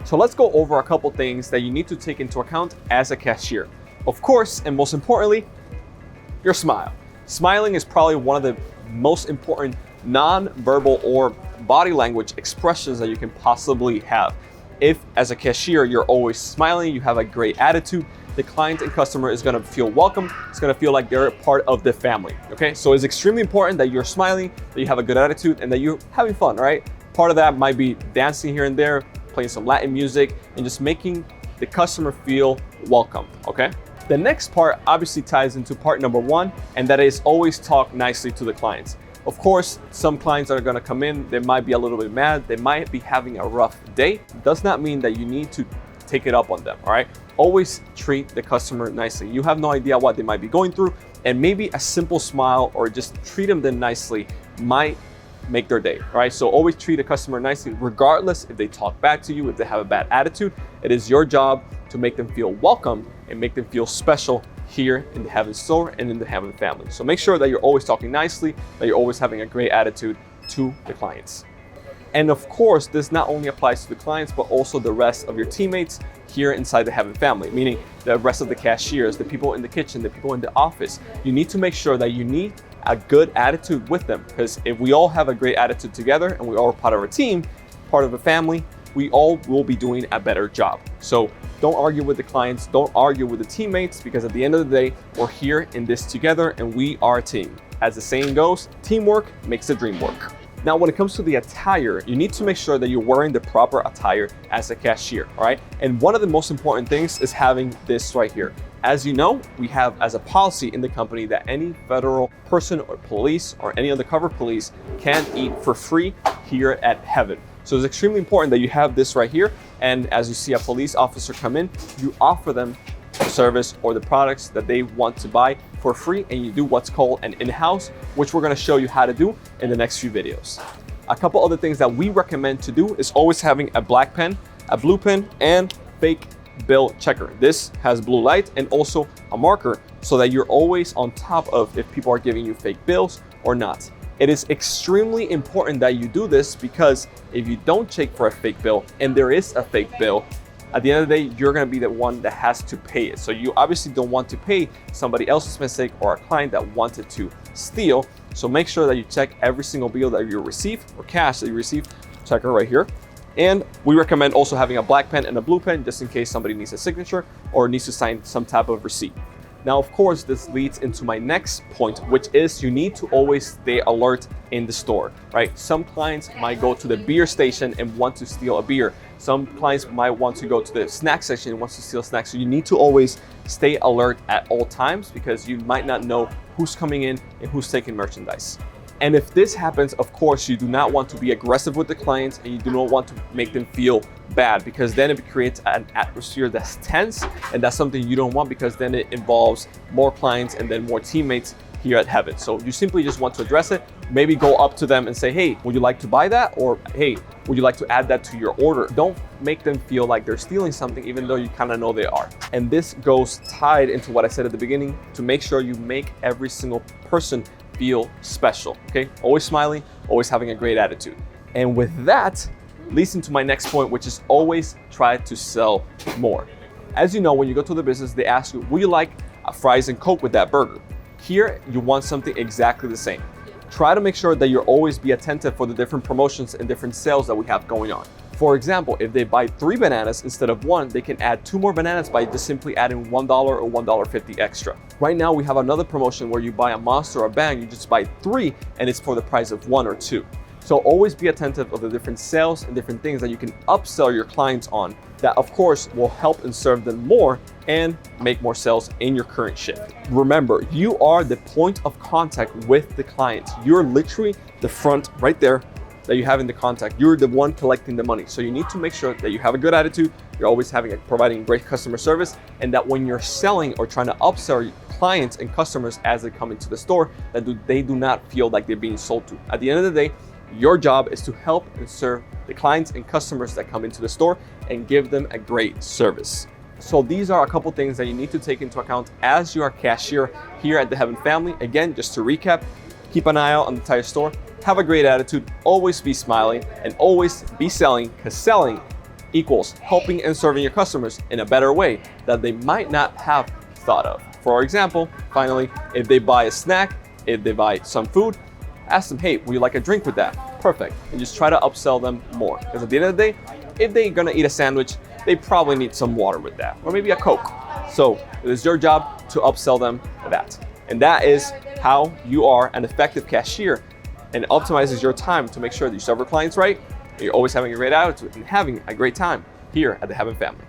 So let's go over a couple things that you need to take into account as a cashier. Of course, and most importantly, your smile. Smiling is probably one of the most important non-verbal or body language expressions that you can possibly have. If as a cashier, you're always smiling, you have a great attitude, the client and customer is gonna feel welcome. It's gonna feel like they're a part of the family, okay? So it's extremely important that you're smiling, that you have a good attitude, and that you're having fun, right? Part of that might be dancing here and there, playing some Latin music, and just making the customer feel welcome, okay? The next part obviously ties into part number one, and that is always talk nicely to the clients. Of course, some clients that are gonna come in, they might be a little bit mad, they might be having a rough day. Does not mean that you need to take it up on them, all right? Always treat the customer nicely. You have no idea what they might be going through, and maybe a simple smile or just treat them nicely might make their day, all right? So always treat a customer nicely, regardless if they talk back to you, if they have a bad attitude. It is your job to make them feel welcome and make them feel special here in the Heaven store and in the Heaven family. So make sure that you're always talking nicely, that you're always having a great attitude to the clients. And of course, this not only applies to the clients, but also the rest of your teammates here inside the Heaven family, meaning the rest of the cashiers, the people in the kitchen, the people in the office. You need to make sure that you need a good attitude with them, because if we all have a great attitude together and we all are part of a team, part of a family, we all will be doing a better job. So don't argue with the clients, don't argue with the teammates, because at the end of the day, we're here in this together and we are a team. As the saying goes, teamwork makes the dream work. Now, when it comes to the attire, you need to make sure that you're wearing the proper attire as a cashier, all right? And one of the most important things is having this right here. As you know, we have as a policy in the company that any federal person or police or any undercover police can eat for free here at Heaven. So it's extremely important that you have this right here. And as you see a police officer come in, you offer them the service or the products that they want to buy for free, and you do what's called an in-house, which we're gonna show you how to do in the next few videos. A couple other things that we recommend to do is always having a black pen, a blue pen, and fake bill checker. This has blue light and also a marker so that you're always on top of if people are giving you fake bills or not. It is extremely important that you do this, because if you don't check for a fake bill and there is a fake bill, at the end of the day, you're gonna be the one that has to pay it. So you obviously don't want to pay somebody else's mistake or a client that wanted to steal. So make sure that you check every single bill that you receive or cash that you receive, check it right here. And we recommend also having a black pen and a blue pen just in case somebody needs a signature or needs to sign some type of receipt. Now, of course, this leads into my next point, which is you need to always stay alert in the store, right? Some clients might go to the beer station and want to steal a beer. Some clients might want to go to the snack section and want to steal snacks. So you need to always stay alert at all times, because you might not know who's coming in and who's taking merchandise. And if this happens, of course, you do not want to be aggressive with the clients, and you do not want to make them feel bad, because then it creates an atmosphere that's tense, and that's something you don't want, because then it involves more clients and then more teammates here at Heaven. So you simply just want to address it. Maybe go up to them and say, hey, would you like to buy that? Or hey, would you like to add that to your order? Don't make them feel like they're stealing something, even though you kind of know they are. And this goes tied into what I said at the beginning, to make sure you make every single person feel special, okay? Always smiling, always having a great attitude. And with that, leads into my next point, which is always try to sell more. As you know, when you go to the business, they ask you, would you like a fries and Coke with that burger? Here, you want something exactly the same. Try to make sure that you'll always be attentive for the different promotions and different sales that we have going on. For example, if they buy 3 bananas instead of 1, they can add 2 more bananas by just simply adding $1 or $1.50 extra. Right now, we have another promotion where you buy a Monster or a Bang, you just buy 3 and it's for the price of 1 or 2. So always be attentive of the different sales and different things that you can upsell your clients on that, of course, will help and serve them more and make more sales in your current shift. Remember, you are the point of contact with the client. You're literally the front right there that you have in the contact. You're the one collecting the money. So you need to make sure that you have a good attitude, you're always providing great customer service, and that when you're selling or trying to upsell clients and customers as they come into the store, that they do not feel like they're being sold to. At the end of the day, your job is to help and serve the clients and customers that come into the store and give them a great service. So these are a couple things that you need to take into account as you are cashier here at the Heaven family. Again, just to recap, keep an eye out on the entire store, have a great attitude, always be smiling, and always be selling, because selling equals helping and serving your customers in a better way that they might not have thought of. For example, finally, if they buy a snack, if they buy some food, ask them, hey, would you like a drink with that? Perfect. And just try to upsell them more. Because at the end of the day, if they're gonna eat a sandwich, they probably need some water with that, or maybe a Coke. So it is your job to upsell them that. And that is how you are an effective cashier and optimizes your time to make sure that you serve your clients right, you're always having a great attitude and having a great time here at the Heaven family.